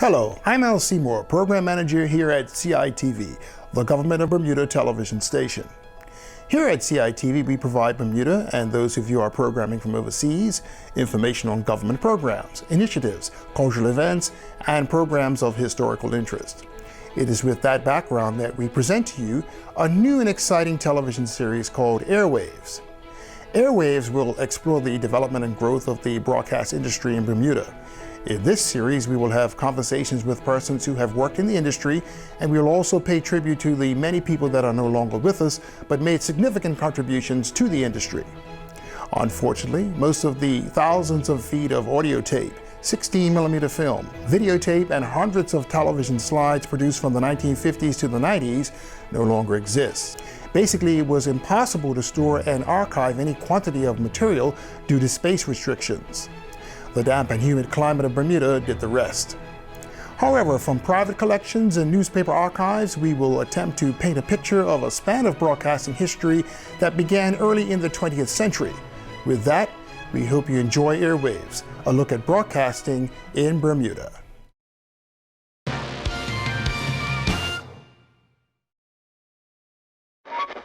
Hello, I'm Al Seymour, Program Manager here at CITV, the Government of Bermuda television station. Here at CITV, we provide Bermuda and those who view our programming from overseas information on government programs, initiatives, cultural events, and programs of historical interest. It is with that background that we present to you a new and exciting television series called AIRWAVES. AIRWAVES will explore the development and growth of the broadcast industry in Bermuda. In this series, we will have conversations with persons who have worked in the industry, and we will also pay tribute to the many people that are no longer with us, but made significant contributions to the industry. Unfortunately, most of the thousands of feet of audio tape, 16mm film, videotape, and hundreds of television slides produced from the 1950s to the 90s no longer exist. Basically, it was impossible to store and archive any quantity of material due to space restrictions. The damp and humid climate of Bermuda did the rest. However, from private collections and newspaper archives, we will attempt to paint a picture of a span of broadcasting history that began early in the 20th century. With that, we hope you enjoy AIRWAVES, a look at broadcasting in Bermuda.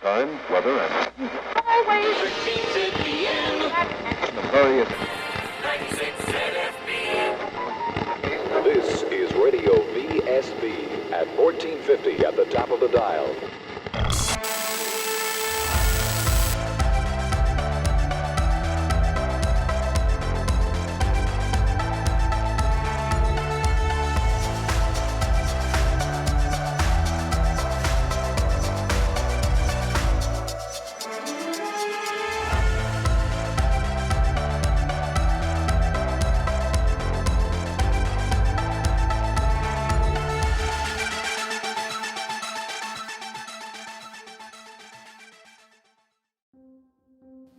Time, weather, and Highway 16 ZPM. the various. This is Radio VSB at 1450 at the top of the dial.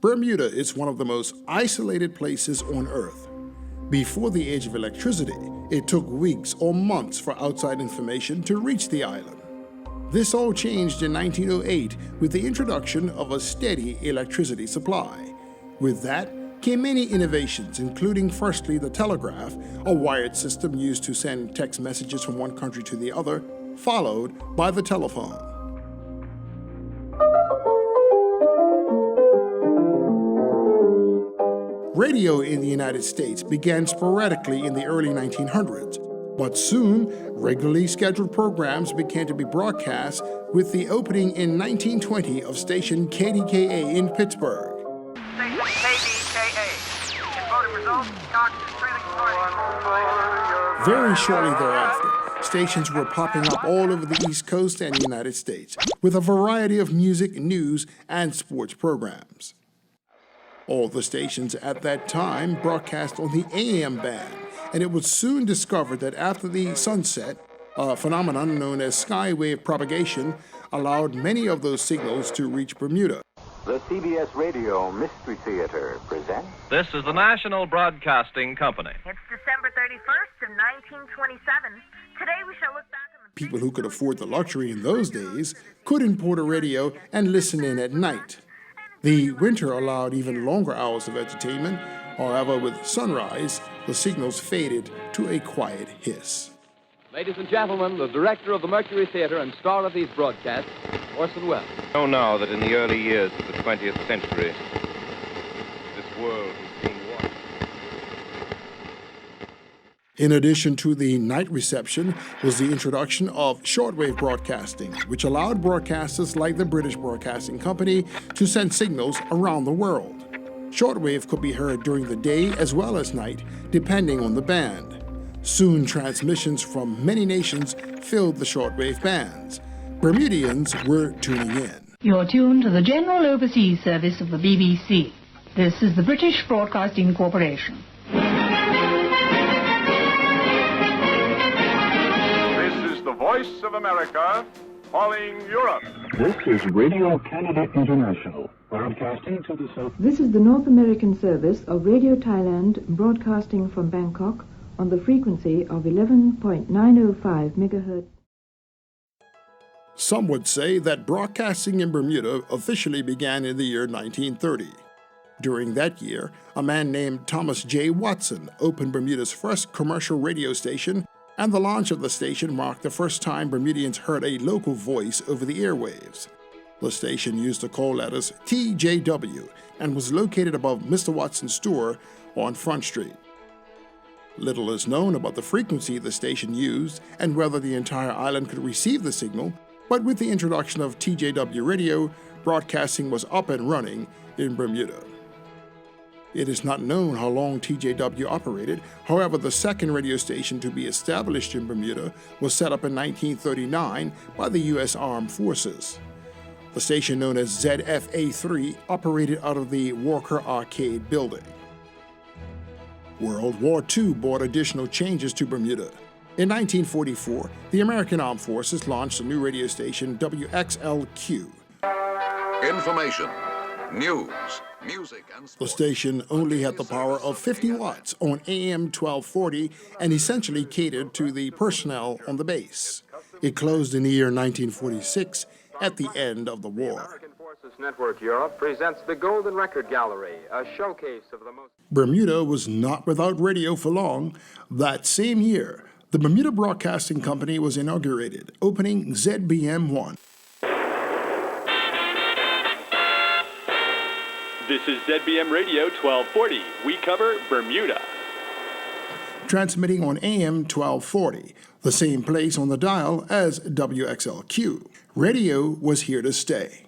Bermuda is one of the most isolated places on Earth. Before the age of electricity, it took weeks or months for outside information to reach the island. This all changed in 1908 with the introduction of a steady electricity supply. With that came many innovations, including firstly the telegraph, a wired system used to send text messages from one country to the other, followed by the telephone. Radio in the United States began sporadically in the early 1900s, but soon regularly scheduled programs began to be broadcast with the opening in 1920 of station KDKA in Pittsburgh. Station KDKA. In voting results, Cox is trailing party. Very shortly thereafter, stations were popping up all over the East Coast and the United States with a variety of music, news, and sports programs. All the stations at that time broadcast on the AM band, and it was soon discovered that after the sunset, a phenomenon known as skywave propagation allowed many of those signals to reach Bermuda. The CBS Radio Mystery Theater presents... This is the National Broadcasting Company. It's December 31st of 1927. Today we shall look back on the... People who could afford the luxury in those days could import a radio and listen in at night. The winter allowed even longer hours of entertainment. However, with sunrise, the signals faded to a quiet hiss. Ladies and gentlemen, the director of the Mercury Theater and star of these broadcasts, Orson Welles. Know now that in the early years of the 20th century, this world has been watched. In addition to the night reception was the introduction of shortwave broadcasting, which allowed broadcasters like the British Broadcasting Company to send signals around the world. Shortwave could be heard during the day as well as night, depending on the band. Soon, transmissions from many nations filled the shortwave bands. Bermudians were tuning in. You're tuned to the General Overseas Service of the BBC. This is the British Broadcasting Corporation. Voice of America, calling Europe. This is Radio Canada International, broadcasting to the south. This is the North American service of Radio Thailand, broadcasting from Bangkok on the frequency of 11.905 megahertz. Some would say that broadcasting in Bermuda officially began in the year 1930. During that year, a man named Thomas J. Watson opened Bermuda's first commercial radio station and the launch of the station marked the first time Bermudians heard a local voice over the airwaves. The station used the call letters TJW and was located above Mr. Watson's store on Front Street. Little is known about the frequency the station used and whether the entire island could receive the signal, but with the introduction of TJW radio, broadcasting was up and running in Bermuda. It is not known how long TJW operated. However, the second radio station to be established in Bermuda was set up in 1939 by the U.S. Armed Forces. The station, known as ZFA-3, operated out of the Walker Arcade building. World War II brought additional changes to Bermuda. In 1944, the American Armed Forces launched a new radio station, WXLQ. Information, news, music, and The station only had the power of 50 watts on AM 1240 and essentially catered to the personnel on the base. It closed in the year 1946 at the end of the war. American Forces Network Europe presents the Golden Record Gallery, a showcase of the most... Bermuda was not without radio for long. That same year, the Bermuda Broadcasting Company was inaugurated, opening ZBM-1. This is ZBM Radio 1240. We cover Bermuda. Transmitting on AM 1240, the same place on the dial as WXLQ. Radio was here to stay.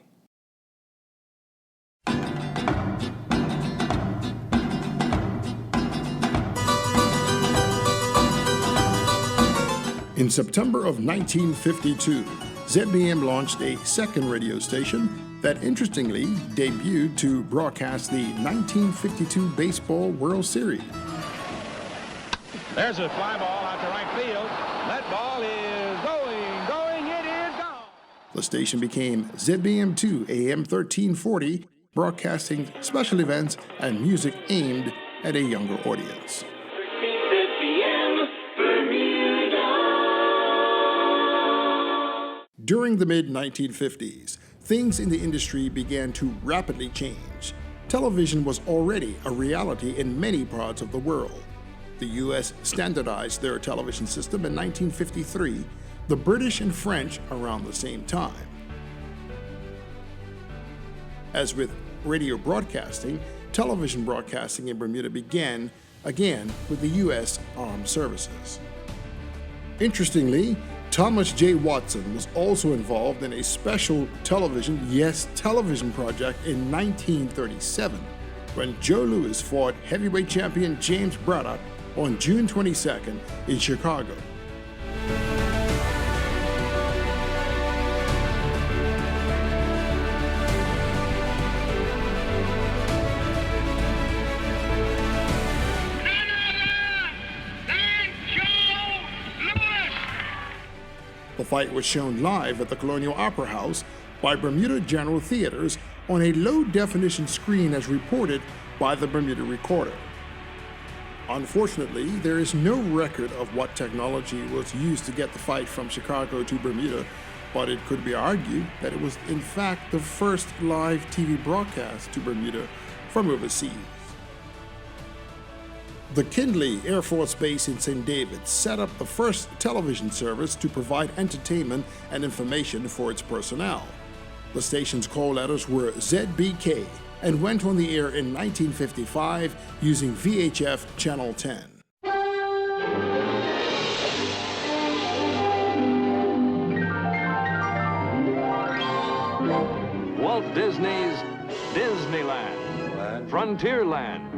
In September of 1952, ZBM launched a second radio station that interestingly debuted to broadcast the 1952 Baseball World Series. There's a fly ball out to right field. That ball is going, it is gone. The station became ZBM2 AM 1340, broadcasting special events and music aimed at a younger audience. During the mid-1950s, things in the industry began to rapidly change. Television was already a reality in many parts of the world. The U.S. standardized their television system in 1953, the British and French around the same time. As with radio broadcasting, television broadcasting in Bermuda began, again, with the U.S. Armed Services. Interestingly, Thomas J. Watson was also involved in a special television, yes, television project in 1937 when Joe Louis fought heavyweight champion James Braddock on June 22nd in Chicago. The fight was shown live at the Colonial Opera House by Bermuda General Theaters on a low-definition screen as reported by the Bermuda Recorder. Unfortunately, there is no record of what technology was used to get the fight from Chicago to Bermuda, but it could be argued that it was in fact the first live TV broadcast to Bermuda from overseas. The Kindley Air Force Base in St. David set up the first television service to provide entertainment and information for its personnel. The station's call letters were ZBK and went on the air in 1955 using VHF Channel 10. Walt Disney's Disneyland, Frontierland.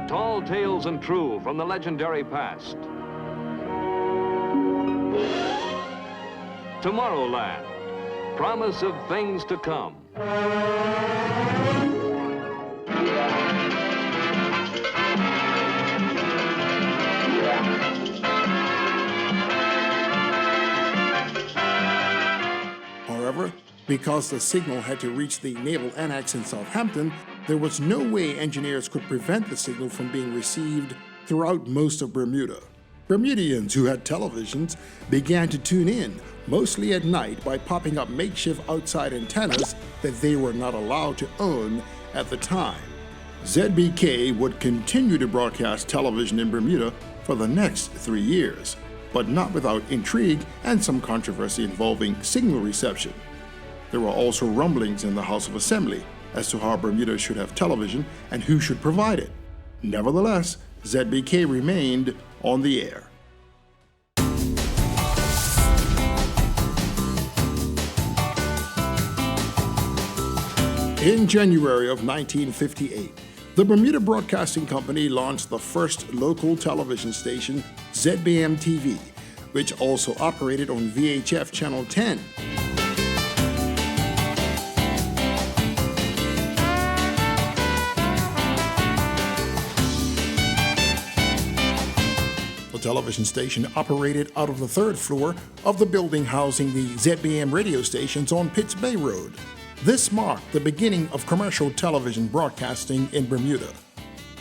Tall tales and true from the legendary past. Tomorrowland, promise of things to come. However, because the signal had to reach the Naval Annex in Southampton, there was no way engineers could prevent the signal from being received throughout most of Bermuda. Bermudians who had televisions began to tune in, mostly at night, by popping up makeshift outside antennas that they were not allowed to own at the time. ZBK would continue to broadcast television in Bermuda for the next 3 years, but not without intrigue and some controversy involving signal reception. There were also rumblings in the House of Assembly as to how Bermuda should have television and who should provide it. Nevertheless, ZBK remained on the air. In January of 1958, the Bermuda Broadcasting Company launched the first local television station, ZBM TV, which also operated on VHF Channel 10. The television station operated out of the third floor of the building housing the ZBM radio stations on Pitts Bay Road. This marked the beginning of commercial television broadcasting in Bermuda.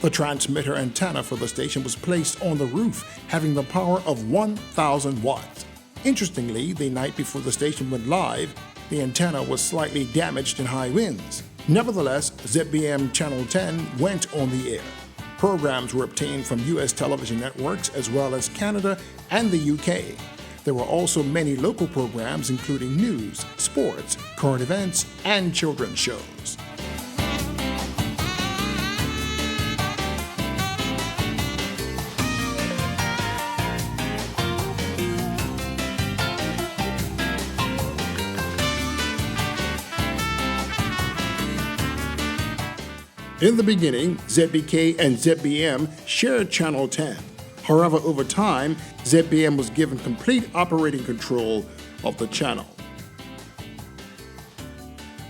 The transmitter antenna for the station was placed on the roof, having the power of 1,000 watts. Interestingly, the night before the station went live, the antenna was slightly damaged in high winds. Nevertheless, ZBM Channel 10 went on the air. Programs were obtained from U.S. television networks as well as Canada and the UK. There were also many local programs including news, sports, current events, and children's shows. In the beginning, ZBK and ZBM shared Channel 10. However, over time, ZBM was given complete operating control of the channel.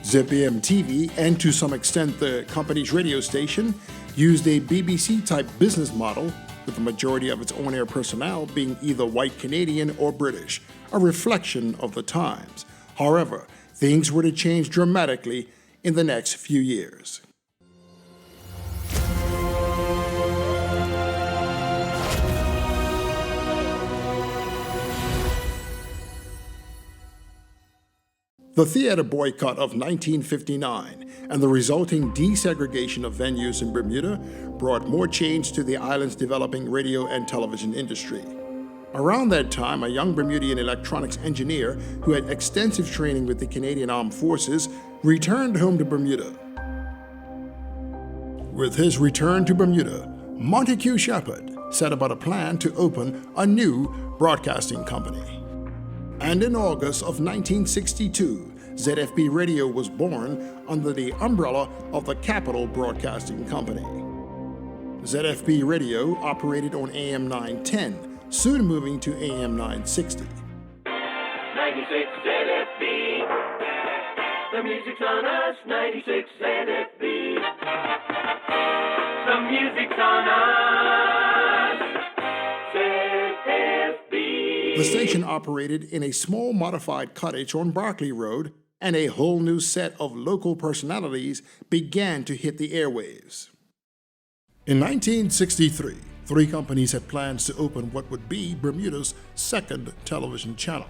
ZBM TV, and to some extent the company's radio station, used a BBC-type business model, with the majority of its on-air personnel being either white Canadian or British, a reflection of the times. However, things were to change dramatically in the next few years. The theater boycott of 1959 and the resulting desegregation of venues in Bermuda brought more change to the island's developing radio and television industry. Around that time, a young Bermudian electronics engineer who had extensive training with the Canadian Armed Forces returned home to Bermuda. With his return to Bermuda, Montague Shepard set about a plan to open a new broadcasting company. And in August of 1962, ZFB Radio was born under the umbrella of the Capital Broadcasting Company. ZFB Radio operated on AM 910, soon moving to AM 960. 96 ZFB. The music's on us, 96 ZFB. The music's on us, ZFB. The station operated in a small modified cottage on Barclay Road, and a whole new set of local personalities began to hit the airwaves. In 1963, 3 companies had plans to open what would be Bermuda's second television channel.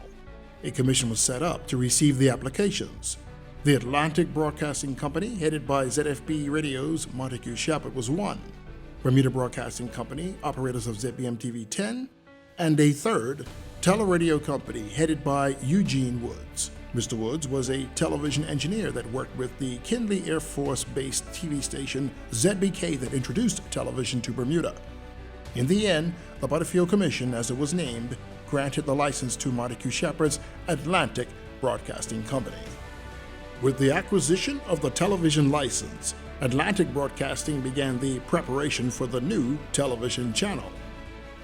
A commission was set up to receive the applications. The Atlantic Broadcasting Company, headed by ZFB Radio's Montague Shepard, was one. Bermuda Broadcasting Company, operators of ZBM TV 10, and a third, Teleradio Company, headed by Eugene Woods. Mr. Woods was a television engineer that worked with the Kinley Air Force-based TV station ZBK that introduced television to Bermuda. In the end, the Butterfield Commission, as it was named, granted the license to Montague Shepard's Atlantic Broadcasting Company. With the acquisition of the television license, Atlantic Broadcasting began the preparation for the new television channel.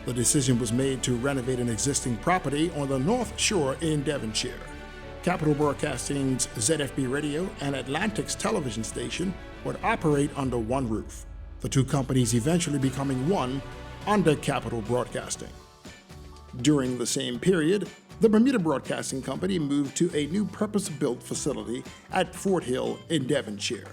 The decision was made to renovate an existing property on the North Shore in Devonshire. Capital Broadcasting's ZFB Radio and Atlantic's television station would operate under one roof, the 2 companies eventually becoming one under Capital Broadcasting. During the same period, the Bermuda Broadcasting Company moved to a new purpose-built facility at Fort Hill in Devonshire.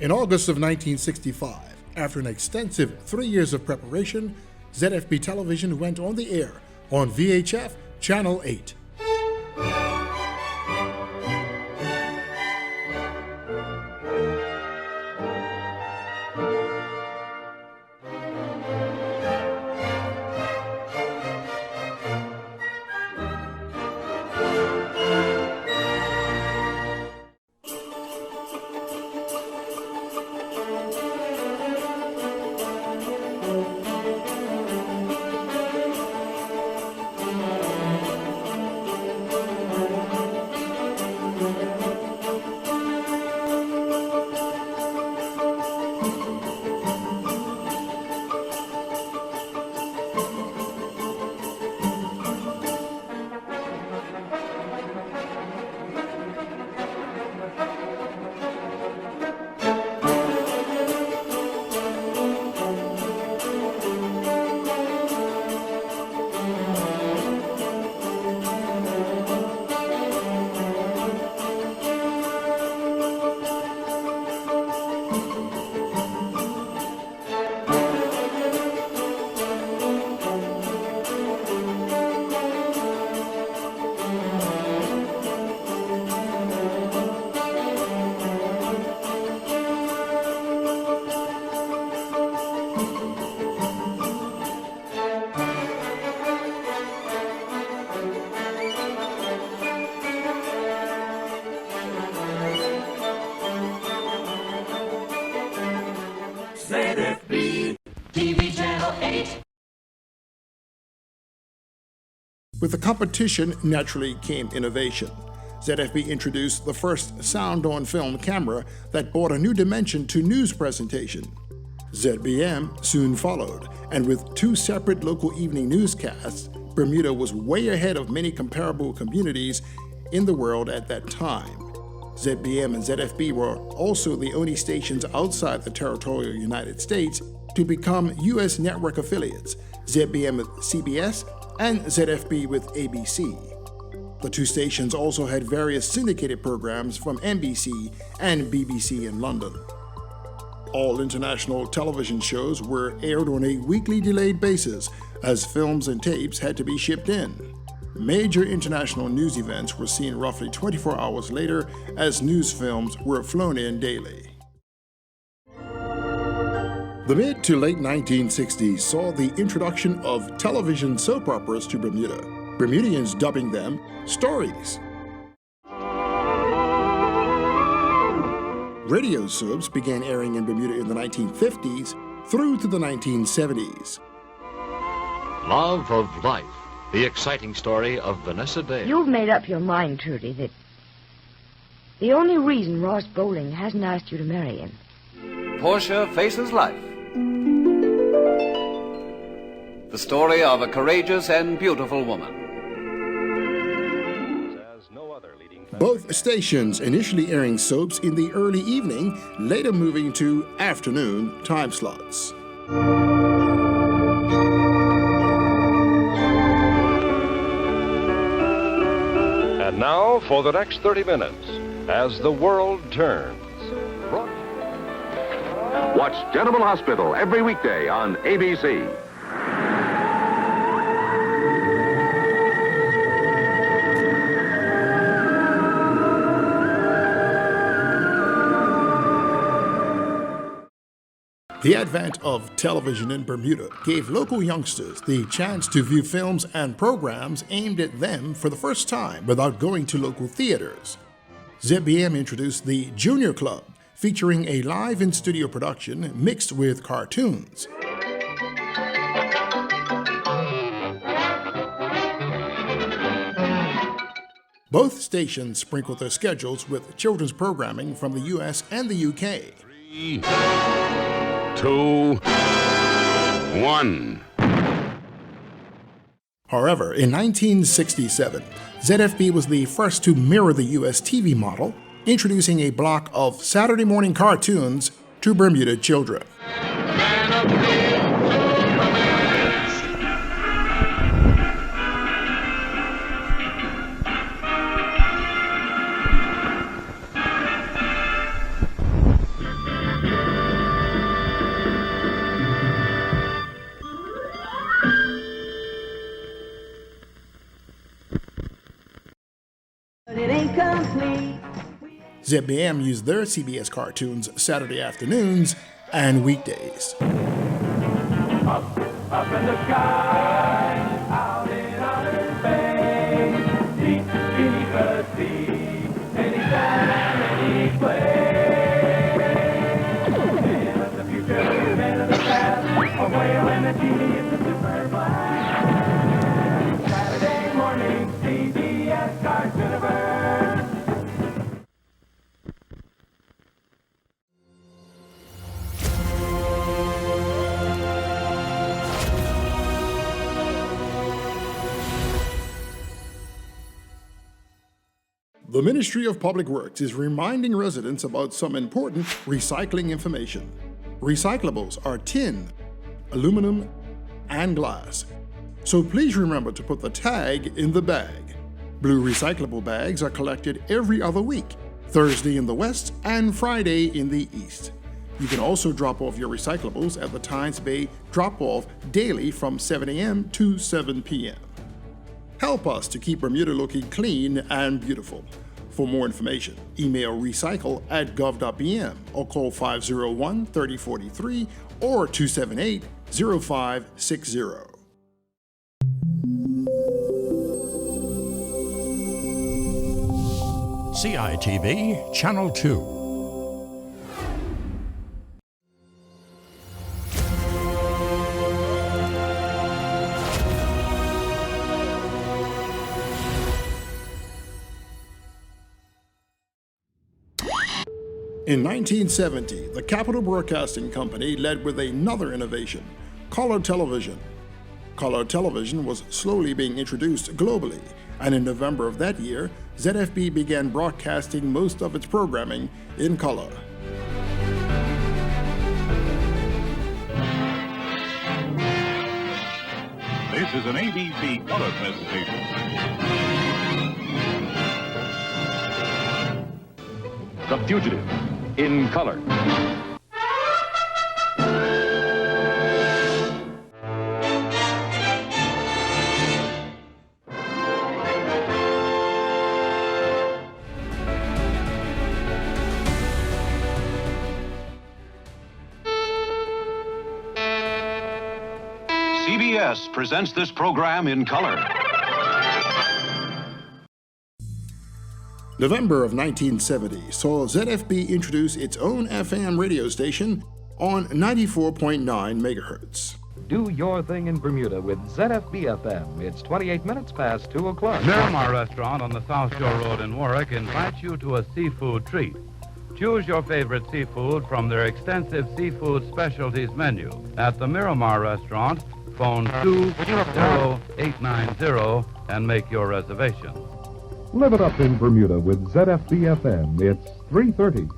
In August of 1965, after an extensive 3 years of preparation, ZFB television went on the air on VHF Channel 8. ZFB TV Channel 8. With the competition naturally came innovation. ZFB introduced the first sound-on-film camera that brought a new dimension to news presentation. ZBM soon followed, and with 2 separate local evening newscasts, Bermuda was way ahead of many comparable communities in the world at that time. ZBM and ZFB were also the only stations outside the territorial United States to become U.S. network affiliates, ZBM with CBS and ZFB with ABC. The 2 stations also had various syndicated programs from NBC and BBC in London. All international television shows were aired on a weekly delayed basis, as films and tapes had to be shipped in. Major international news events were seen roughly 24 hours later, as news films were flown in daily. The mid to late 1960s saw the introduction of television soap operas to Bermuda, Bermudians dubbing them stories. Radio soaps began airing in Bermuda in the 1950s through to the 1970s. Love of Life, the exciting story of Vanessa Day. You've made up your mind, Trudy, that the only reason Ross Bowling hasn't asked you to marry him. Portia Faces Life. The story of a courageous and beautiful woman. Both stations initially airing soaps in the early evening, later moving to afternoon time slots. And now for the next 30 minutes, as the world turns. Watch General Hospital every weekday on ABC. The advent of television in Bermuda gave local youngsters the chance to view films and programs aimed at them for the first time without going to local theaters. ZBM introduced the Junior Club, featuring a live in-studio production mixed with cartoons. Both stations sprinkled their schedules with children's programming from the US and the UK. 3, 2, 1. However, in 1967, ZFB was the first to mirror the US TV model, introducing a block of Saturday morning cartoons to Bermuda children. it ain't complete. ZBM used their CBS cartoons Saturday afternoons and weekdays. Up in the sky, out in outer space, deep beneath the sea, anytime, any place. Men of the future, men of the past, a whale and a genie in the super class. Saturday morning, CBS Cartooniverse. The Ministry of Public Works is reminding residents about some important recycling information. Recyclables are tin, aluminum, and glass. So please remember to put the tag in the bag. Blue recyclable bags are collected every other week, Thursday in the West and Friday in the East. You can also drop off your recyclables at the Tynes Bay drop-off daily from 7 a.m. to 7 p.m. Help us to keep Bermuda looking clean and beautiful. For more information, email recycle@gov.bm or call 501-3043 or 278-0560. CITV Channel 2. In 1970, the Capitol Broadcasting Company led with another innovation, color television. Color television was slowly being introduced globally, and in November of that year, ZFB began broadcasting most of its programming in color. This is an ABC color presentation. The Fugitive, in color. CBS presents this program in color. November of 1970 saw ZFB introduce its own FM radio station on 94.9 megahertz. Do your thing in Bermuda with ZFB-FM. It's 28 minutes past 2 o'clock. Miramar Restaurant on the South Shore Road in Warwick invites you to a seafood treat. Choose your favorite seafood from their extensive seafood specialties menu. At the Miramar Restaurant, phone 20890 and make your reservation. Live it up in Bermuda with ZFB-FM. It's 3:30.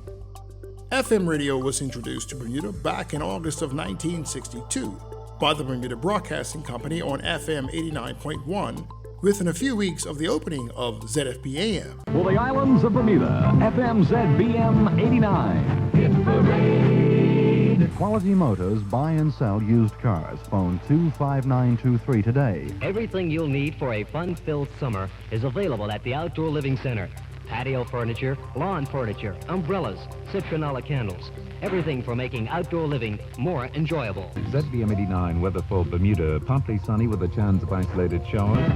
FM radio was introduced to Bermuda back in August of 1962 by the Bermuda Broadcasting Company on FM 89.1 within a few weeks of the opening of ZFB-AM. For the islands of Bermuda, FM ZBM 89. Hit parade. Quality Motors buy and sell used cars. Phone 25923 today. Everything you'll need for a fun-filled summer is available at the Outdoor Living Center. Patio furniture, lawn furniture, umbrellas, citronella candles. Everything for making outdoor living more enjoyable. ZBM 89 weather for Bermuda. Partly sunny with a chance of isolated showers.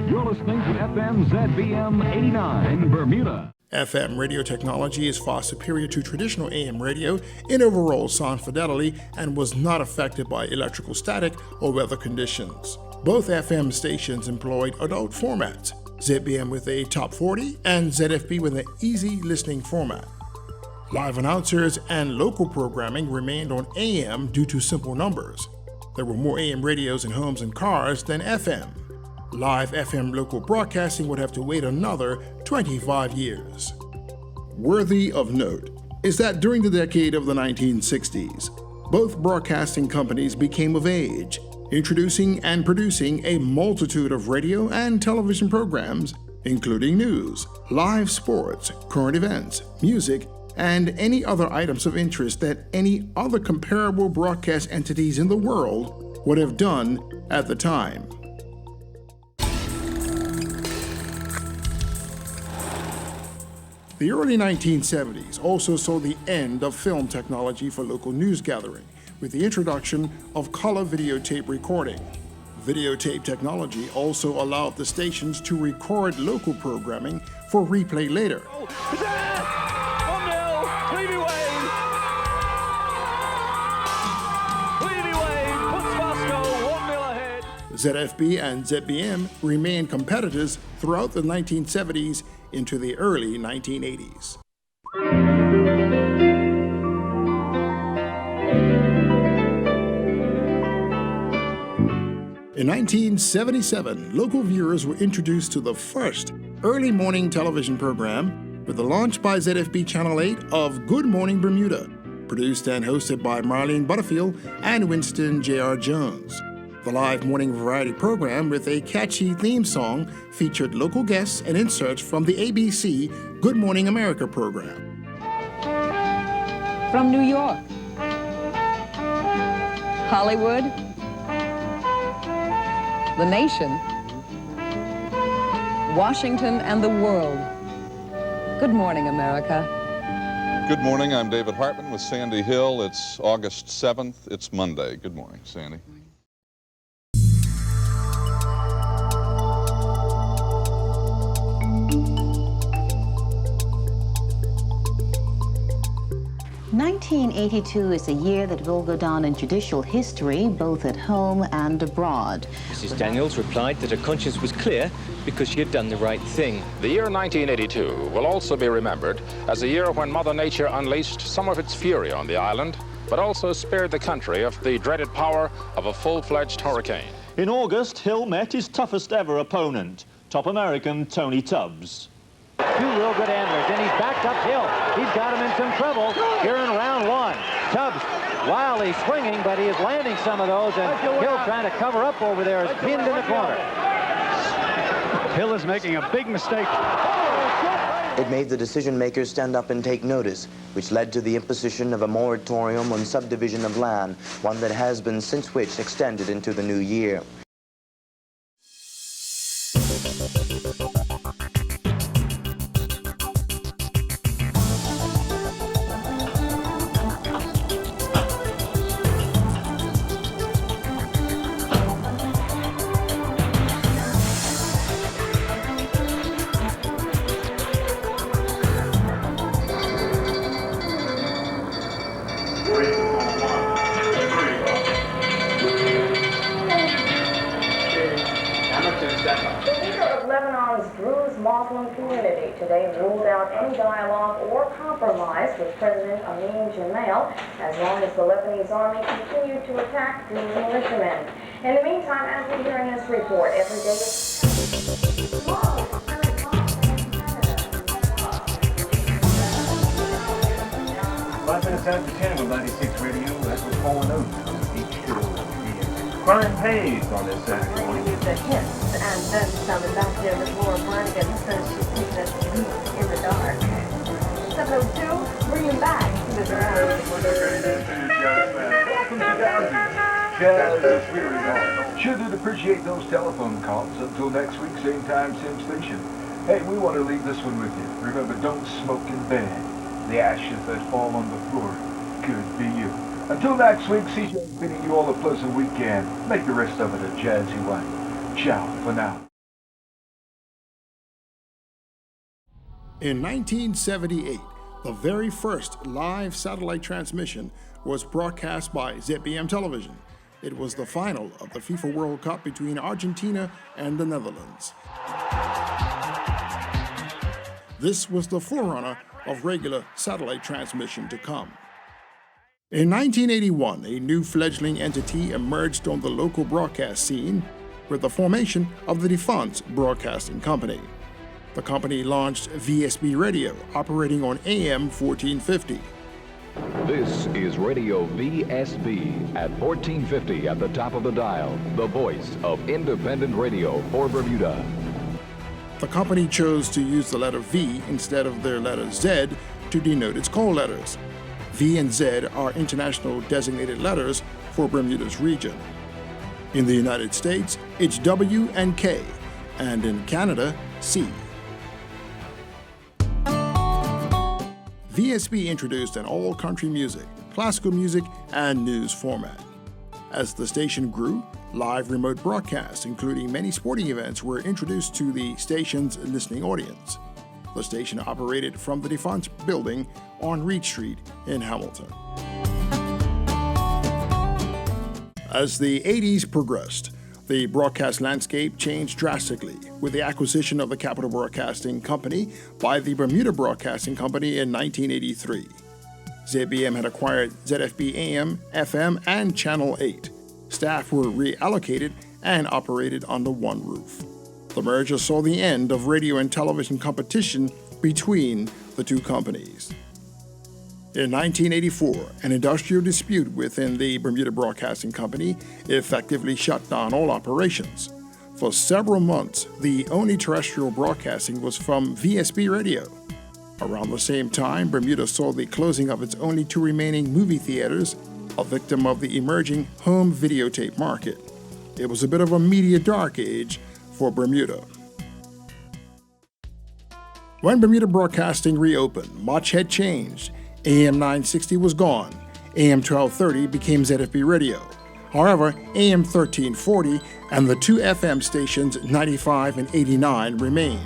You're listening to FM ZBM 89 Bermuda. FM radio technology is far superior to traditional AM radio in overall sound fidelity and was not affected by electrical static or weather conditions. Both FM stations employed adult formats, ZBM with a top 40 and ZFB with an easy listening format. Live announcers and local programming remained on AM due to simple numbers. There were more AM radios in homes and cars than FM. Live FM local broadcasting would have to wait another 25 years. Worthy of note is that during the decade of the 1960s, both broadcasting companies became of age, introducing and producing a multitude of radio and television programs, including news, live sports, current events, music, and any other items of interest that any other comparable broadcast entities in the world would have done at the time. The early 1970s also saw the end of film technology for local news gathering, with the introduction of color videotape recording. Videotape technology also allowed the stations to record local programming for replay later. ZFB and ZBM remained competitors throughout the 1970s into the early 1980s. In 1977, local viewers were introduced to the first early morning television program with the launch by ZFB Channel 8 of Good Morning Bermuda, produced and hosted by Marlene Butterfield and Winston J.R. Jones. The live morning variety program with a catchy theme song featured local guests and inserts from the ABC Good Morning America program. From New York, Hollywood, the nation, Washington, and the world. Good morning, America. Good morning. I'm David Hartman with Sandy Hill. It's August 7th. It's Monday. Good morning, Sandy. (1982) is a year that will go down in judicial history, both at home and abroad. Mrs. Daniels replied that her conscience was clear because she had done the right thing. The year 1982 will also be remembered as a year when Mother Nature unleashed some of its fury on the island, but also spared the country of the dreaded power of a full-fledged hurricane. In August, Hill met his toughest ever opponent, top American Tony Tubbs. Two real good handlers, and he's backed uphill. He's got him in some trouble here in round one. Tubbs wildly swinging, but he is landing some of those, and Hill trying to cover up over there is pinned in the corner. Hill is making a big mistake. It made the decision makers stand up and take notice, which led to the imposition of a moratorium on subdivision of land, one that has been since which extended into the new year. Today ruled out any dialogue or compromise with President Amin Gemayel as long as the Lebanese army continued to attack Druze militiamen. In the meantime, as we hear in this report, every day is... 5 minutes after 10 with 96 Radio, that's what's calling over on each show. Crime pays on this Saturday morning. The hits, and then sounded back there with Laura Brannigan says she's taken us in the dark. 702, bring him back to the ground. Sure did appreciate those telephone calls. Until next week, same time, same station. Hey, we want to leave this one with you. Remember, don't smoke in bed. The ashes that fall on the floor could be you. Until next week, CJ bidding you all a pleasant weekend. Make the rest of it a jazzy one. Ciao for now. In 1978, the very first live satellite transmission was broadcast by ZBM Television. It was the final of the FIFA World Cup between Argentina and the Netherlands. This was the forerunner of regular satellite transmission to come. In 1981, a new fledgling entity emerged on the local broadcast scene with the formation of the defunct Broadcasting Company. The company launched VSB Radio, operating on AM 1450. This is Radio VSB at 1450 at the top of the dial, the voice of independent radio for Bermuda. The company chose to use the letter V instead of their letter Z to denote its call letters. V and Z are international designated letters for Bermuda's region. In the United States, it's W and K, and in Canada, C. VSB introduced an all-country music, classical music, and news format. As the station grew, live remote broadcasts, including many sporting events, were introduced to the station's listening audience. The station operated from the Defense Building on Reed Street in Hamilton. As the 80s progressed, the broadcast landscape changed drastically with the acquisition of the Capital Broadcasting Company by the Bermuda Broadcasting Company in 1983. ZBM had acquired ZFB AM, FM, and Channel 8. Staff were reallocated and operated under one roof. The merger saw the end of radio and television competition between the two companies. In 1984, an industrial dispute within the Bermuda Broadcasting Company effectively shut down all operations. For several months, the only terrestrial broadcasting was from VSB Radio. Around the same time, Bermuda saw the closing of its only two remaining movie theaters, a victim of the emerging home videotape market. It was a bit of a media dark age for Bermuda. When Bermuda Broadcasting reopened, much had changed. AM 960 was gone. AM 1230 became ZFB Radio. However, AM 1340 and the two FM stations 95 and 89 remained.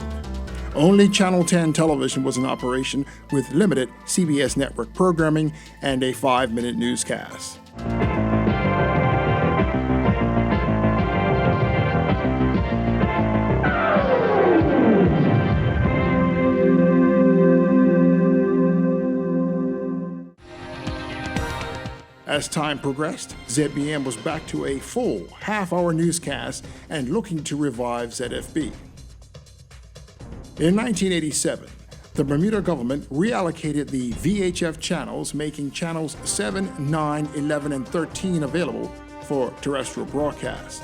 Only Channel 10 television was in operation with limited CBS network programming and a 5-minute newscast. As time progressed, ZBM was back to a full half-hour newscast and looking to revive ZFB. In 1987, the Bermuda government reallocated the VHF channels, making channels 7, 9, 11, and 13 available for terrestrial broadcast.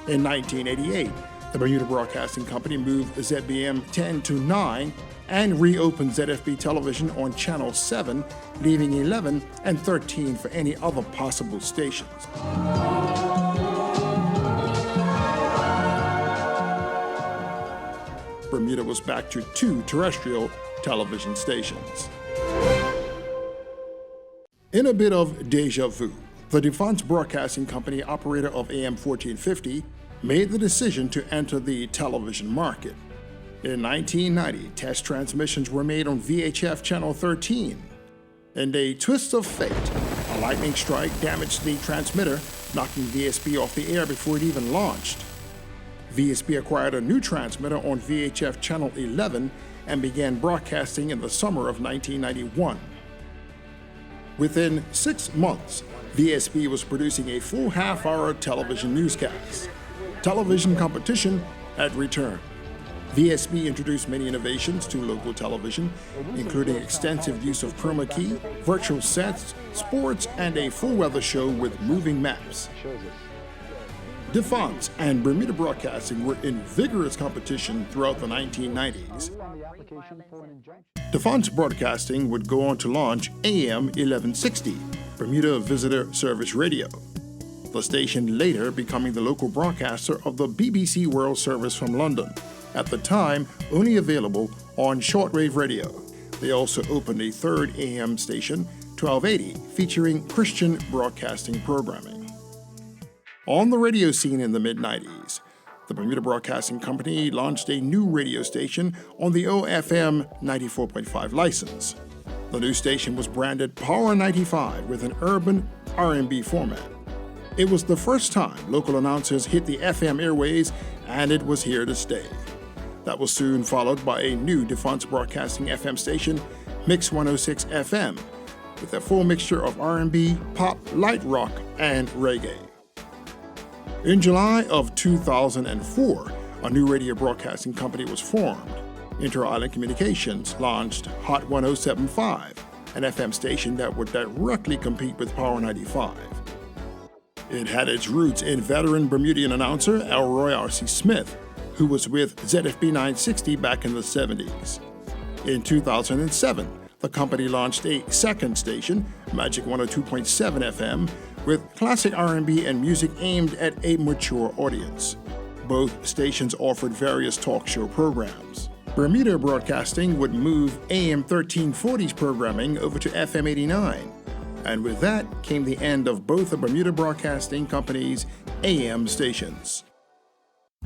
In 1988, the Bermuda Broadcasting Company moved ZBM 10 to 9 and reopened ZFB television on Channel 7, leaving 11 and 13 for any other possible stations. Bermuda was back to 2 terrestrial television stations. In a bit of deja vu, the Defense Broadcasting Company, operator of AM 1450, made the decision to enter the television market. In 1990, test transmissions were made on VHF Channel 13. In a twist of fate, a lightning strike damaged the transmitter, knocking VSB off the air before it even launched. VSB acquired a new transmitter on VHF Channel 11 and began broadcasting in the summer of 1991. Within 6 months, VSB was producing a full half-hour television newscast. Television competition had returned. VSB introduced many innovations to local television, including extensive use of chroma key, virtual sets, sports, and a full weather show with moving maps. Defense and Bermuda Broadcasting were in vigorous competition throughout the 1990s. Defense Broadcasting would go on to launch AM 1160, Bermuda Visitor Service Radio, the station later becoming the local broadcaster of the BBC World Service from London, at the time only available on shortwave radio. They also opened a third AM station, 1280, featuring Christian broadcasting programming. On the radio scene in the mid-90s, the Bermuda Broadcasting Company launched a new radio station on the OFM 94.5 license. The new station was branded Power 95 with an urban R&B format. It was the first time local announcers hit the FM airways, and it was here to stay. That was soon followed by a new Defense Broadcasting FM station, Mix 106 FM, with a full mixture of R&B, pop, light rock, and reggae. In July of 2004, a new radio broadcasting company was formed. Inter-Island Communications launched Hot 1075, an FM station that would directly compete with Power 95. It had its roots in veteran Bermudian announcer Elroy R.C. Smith, who was with ZFB 960 back in the 70s. In 2007, the company launched a second station, Magic 102.7 FM, with classic R&B and music aimed at a mature audience. Both stations offered various talk show programs. Bermuda Broadcasting would move AM 1340's programming over to FM 89. And with that came the end of both the Bermuda Broadcasting Company's AM stations.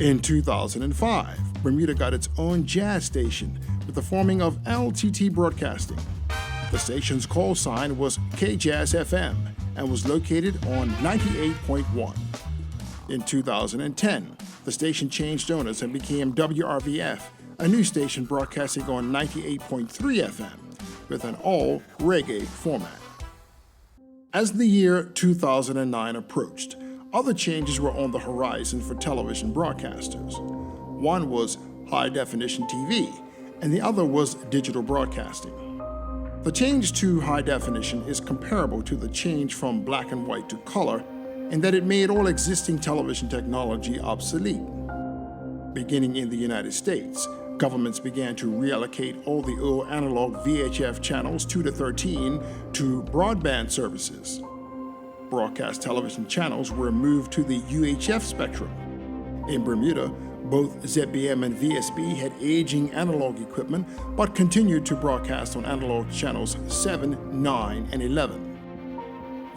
In 2005, Bermuda got its own jazz station with the forming of LTT Broadcasting. The station's call sign was KJazz FM and was located on 98.1. In 2010, the station changed owners and became WRVF, a new station broadcasting on 98.3 FM with an all-reggae format. As the year 2009 approached, other changes were on the horizon for television broadcasters. One was high-definition TV, and the other was digital broadcasting. The change to high definition is comparable to the change from black and white to color in that it made all existing television technology obsolete. Beginning in the United States, governments began to reallocate all the old analog VHF channels 2 to 13 to broadband services. Broadcast television channels were moved to the UHF spectrum. In Bermuda, both ZBM and VSB had aging analog equipment, but continued to broadcast on analog channels 7, 9, and 11.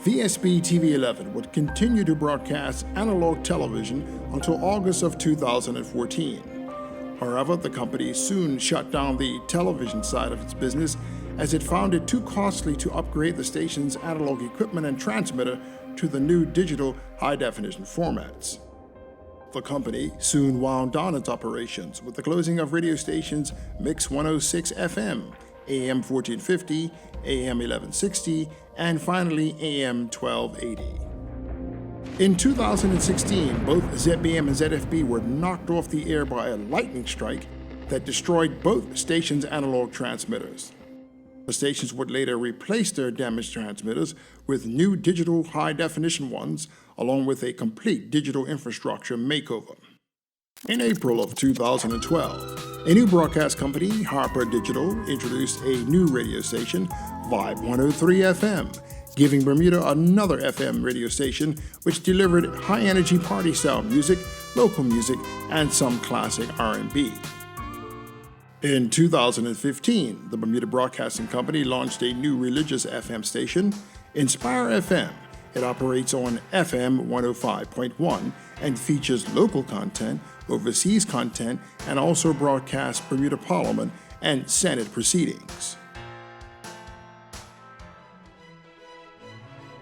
VSB TV 11 would continue to broadcast analog television until August of 2014. However, the company soon shut down the television side of its business as it found it too costly to upgrade the station's analog equipment and transmitter to the new digital high-definition formats. The company soon wound down its operations with the closing of radio stations Mix 106 FM, AM 1450, AM 1160, and finally AM 1280. In 2016, both ZBM and ZFB were knocked off the air by a lightning strike that destroyed both stations' analog transmitters. The stations would later replace their damaged transmitters with new digital high-definition ones, along with a complete digital infrastructure makeover. In April of 2012, a new broadcast company, Harper Digital, introduced a new radio station, Vibe 103 FM, giving Bermuda another FM radio station which delivered high-energy party-style music, local music, and some classic R&B. In 2015, the Bermuda Broadcasting Company launched a new religious FM station, Inspire FM. It operates on FM 105.1 and features local content, overseas content, and also broadcasts Bermuda Parliament and Senate proceedings.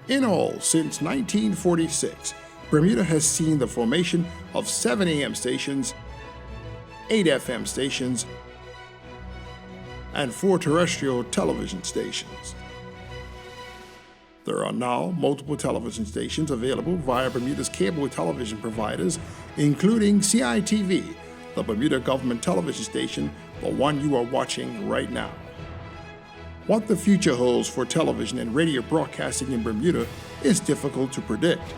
In all, since 1946, Bermuda has seen the formation of 7 AM stations, 8 FM stations, and 4 terrestrial television stations. There are now multiple television stations available via Bermuda's cable television providers, including CITV, the Bermuda government television station, the one you are watching right now. What the future holds for television and radio broadcasting in Bermuda is difficult to predict.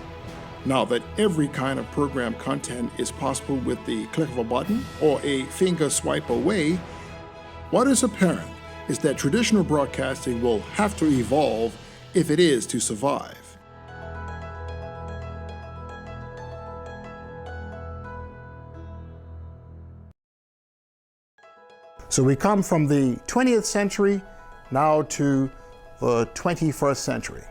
Now that every kind of program content is possible with the click of a button or a finger swipe away, what is apparent is that traditional broadcasting will have to evolve if it is to survive. So we come from the 20th century now to the 21st century.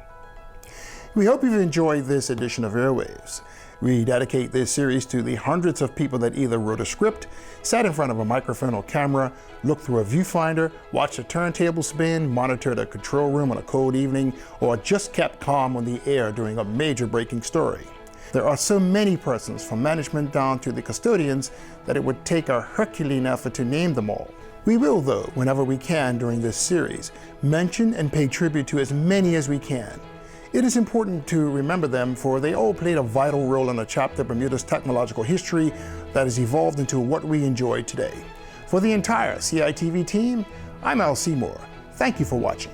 We hope you've enjoyed this edition of Airwaves. We dedicate this series to the hundreds of people that either wrote a script, sat in front of a microphone or camera, looked through a viewfinder, watched a turntable spin, monitored a control room on a cold evening, or just kept calm on the air during a major breaking story. There are so many persons, from management down to the custodians, that it would take a Herculean effort to name them all. We will, though, whenever we can during this series, mention and pay tribute to as many as we can. It is important to remember them, for they all played a vital role in a chapter of Bermuda's technological history that has evolved into what we enjoy today. For the entire CITV team, I'm Al Seymour. Thank you for watching.